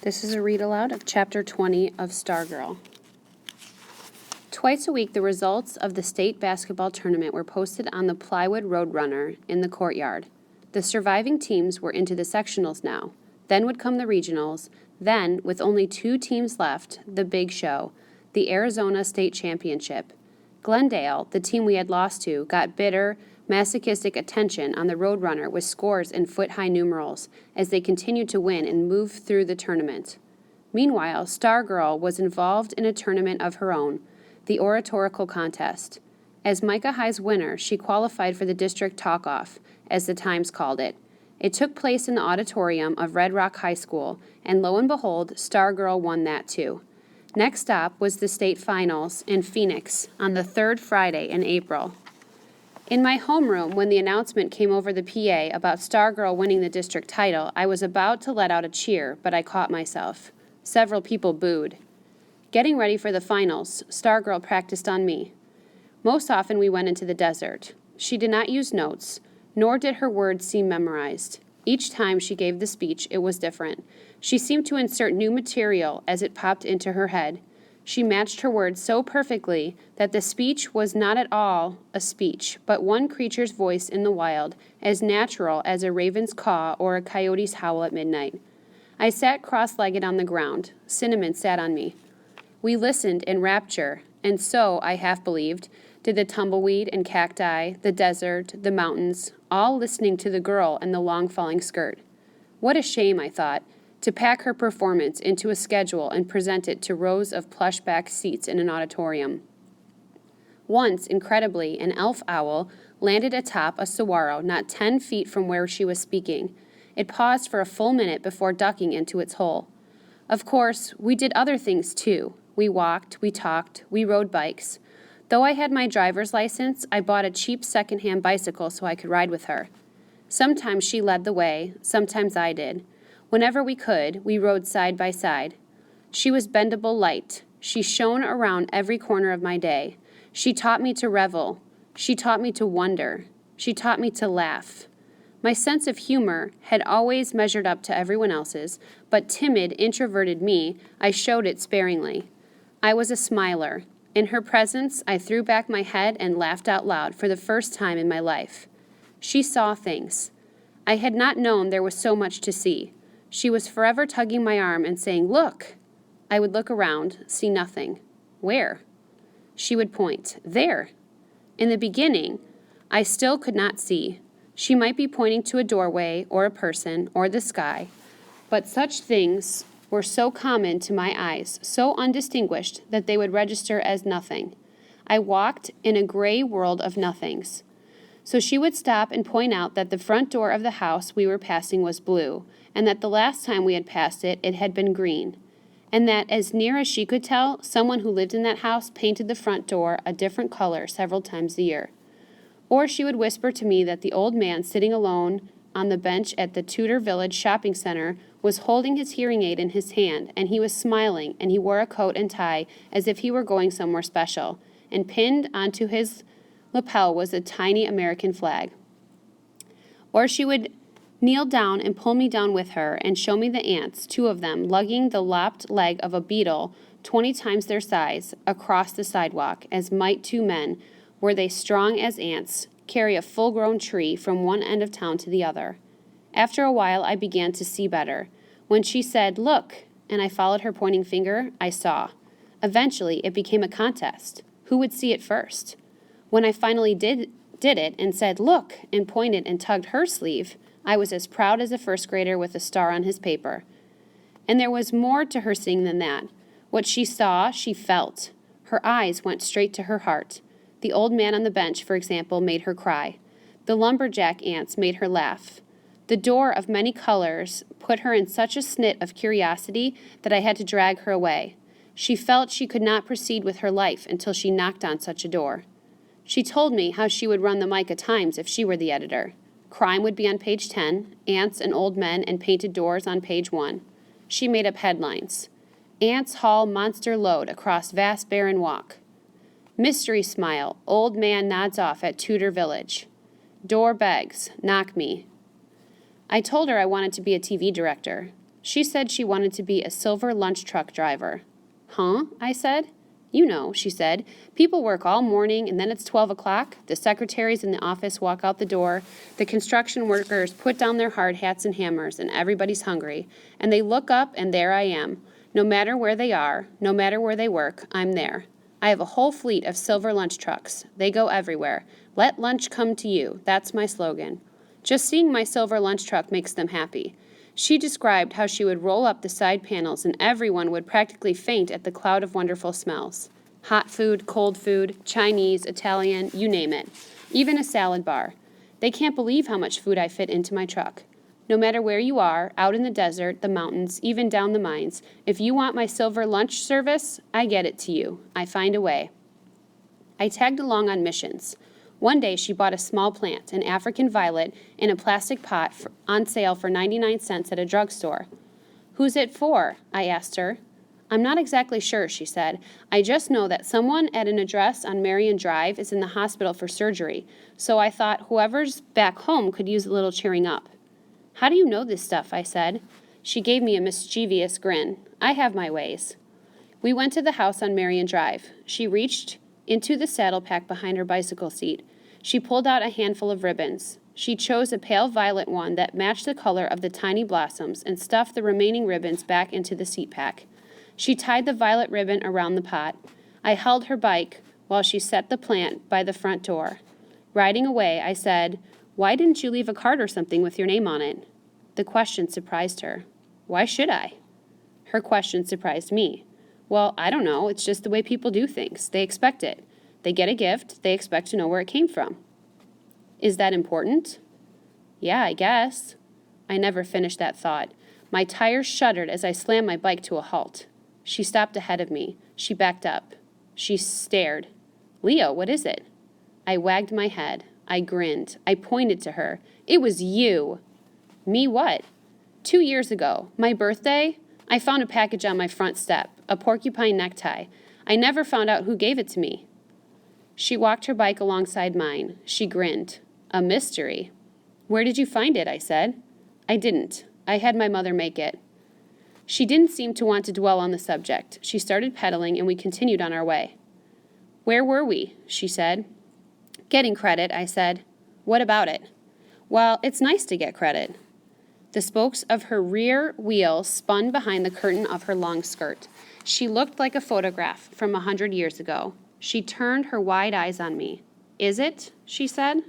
This is a read aloud of Chapter 20 of Stargirl. Twice a week, the results of the state basketball tournament were posted on the plywood roadrunner in the courtyard. The surviving teams were into the sectionals now. Then would come the regionals. Then, with only 2 teams left, the big show, the Arizona State Championship. Glendale, the team we had lost to, got bitter, masochistic attention on the roadrunner with scores in foot-high numerals as they continued to win and move through the tournament. Meanwhile, Stargirl was involved in a tournament of her own, the oratorical contest. As Micah High's winner, she qualified for the district talk-off, as the Times called it. It took place in the auditorium of Red Rock High School, and lo and behold, Stargirl won that too. Next stop was the state finals in Phoenix on the 3rd Friday in April. In my homeroom, when the announcement came over the PA about Stargirl winning the district title, I was about to let out a cheer, but I caught myself. Several people booed. Getting ready for the finals, Stargirl practiced on me. Most often we went into the desert. She did not use notes, nor did her words seem memorized. Each time she gave the speech, it was different. She seemed to insert new material as it popped into her head. She matched her words so perfectly that the speech was not at all a speech, but one creature's voice in the wild, as natural as a raven's caw or a coyote's howl at midnight. I sat cross-legged on the ground. Cinnamon sat on me. We listened in rapture, and so, I half believed, did the tumbleweed and cacti, the desert, the mountains, all listening to the girl and the long falling skirt. What a shame, I thought, to pack her performance into a schedule and present it to rows of plush-back seats in an auditorium. Once, incredibly, an elf owl landed atop a saguaro not 10 feet from where she was speaking. It paused for a full minute before ducking into its hole. Of course, we did other things too. We walked, we talked, we rode bikes. Though I had my driver's license, I bought a cheap second-hand bicycle so I could ride with her. Sometimes she led the way, sometimes I did. Whenever we could, we rode side by side. She was bendable light. She shone around every corner of my day. She taught me to revel. She taught me to wonder. She taught me to laugh. My sense of humor had always measured up to everyone else's, but timid, introverted me, I showed it sparingly. I was a smiler. In her presence, I threw back my head and laughed out loud for the first time in my life. She saw things. I had not known there was so much to see. She was forever tugging my arm and saying, "Look." I would look around, see nothing. Where? She would point. There. In the beginning, I still could not see. She might be pointing to a doorway or a person or the sky, but such things were so common to my eyes, so undistinguished that they would register as nothing. I walked in a gray world of nothings. So she would stop and point out that the front door of the house we were passing was blue, and that the last time we had passed it, it had been green, and that, as near as she could tell, someone who lived in that house painted the front door a different color several times a year. Or she would whisper to me that the old man sitting alone on the bench at the Tudor Village shopping center was holding his hearing aid in his hand, and he was smiling, and he wore a coat and tie as if he were going somewhere special, and pinned onto his lapel was a tiny American flag. Or she would kneel down and pull me down with her and show me the ants, 2 of them, lugging the lopped leg of a beetle 20 times their size across the sidewalk, as might 2 men, were they strong as ants, carry a full-grown tree from one end of town to the other. After a while, I began to see better. When she said, "Look," and I followed her pointing finger, I saw. Eventually, it became a contest. Who would see it first? When I finally did it and said, "Look," and pointed and tugged her sleeve, I was as proud as a first grader with a star on his paper. And there was more to her seeing than that. What she saw, she felt. Her eyes went straight to her heart. The old man on the bench, for example, made her cry. The lumberjack ants made her laugh. The door of many colors put her in such a snit of curiosity that I had to drag her away. She felt she could not proceed with her life until she knocked on such a door. She told me how she would run the Micah Times if she were the editor. Crime would be on page 10, ants and old men and painted doors on page 1. She made up headlines. Ants haul monster load across vast barren walk. Mystery smile, old man nods off at Tudor Village. Door begs, knock me. I told her I wanted to be a TV director. She said she wanted to be a silver lunch truck driver. Huh? I said. You know, she said. People work all morning and then it's 12 o'clock. The secretaries in the office walk out the door. The construction workers put down their hard hats and hammers and everybody's hungry. And they look up and there I am. No matter where they are, no matter where they work, I'm there. I have a whole fleet of silver lunch trucks. They go everywhere. Let lunch come to you. That's my slogan. Just seeing my silver lunch truck makes them happy. She described how she would roll up the side panels and everyone would practically faint at the cloud of wonderful smells. Hot food, cold food, Chinese, Italian, you name it. Even a salad bar. They can't believe how much food I fit into my truck. No matter where you are, out in the desert, the mountains, even down the mines, if you want my silver lunch service, I get it to you. I find a way. I tagged along on missions. One day she bought a small plant, an African violet, in a plastic pot on sale for 99 cents at a drugstore. Who's it for? I asked her. I'm not exactly sure, she said. I just know that someone at an address on Marion Drive is in the hospital for surgery, so I thought whoever's back home could use a little cheering up. How do you know this stuff? I said. She gave me a mischievous grin. I have my ways. We went to the house on Marion Drive. She reached into the saddle pack behind her bicycle seat. She pulled out a handful of ribbons. She chose a pale violet one that matched the color of the tiny blossoms and stuffed the remaining ribbons back into the seat pack. She tied the violet ribbon around the pot. I held her bike while she set the plant by the front door. Riding away, I said, "Why didn't you leave a card or something with your name on it?" The question surprised her. Why should I? Her question surprised me. Well, I don't know. It's just the way people do things. They expect it. They get a gift. They expect to know where it came from. Is that important? Yeah, I guess. I never finished that thought. My tires shuddered as I slammed my bike to a halt. She stopped ahead of me. She backed up. She stared. Leo, what is it? I wagged my head. I grinned. I pointed to her. It was you. Me what? 2 years ago, my birthday, I found a package on my front step, a porcupine necktie. I never found out who gave it to me. She walked her bike alongside mine. She grinned. A mystery. Where did you find it? I said. I didn't. I had my mother make it. She didn't seem to want to dwell on the subject. She started pedaling and we continued on our way. Where were we? She said. Getting credit, I said. What about it? Well, it's nice to get credit. The spokes of her rear wheel spun behind the curtain of her long skirt. She looked like a photograph from 100 years ago. She turned her wide eyes on me. Is it? She said.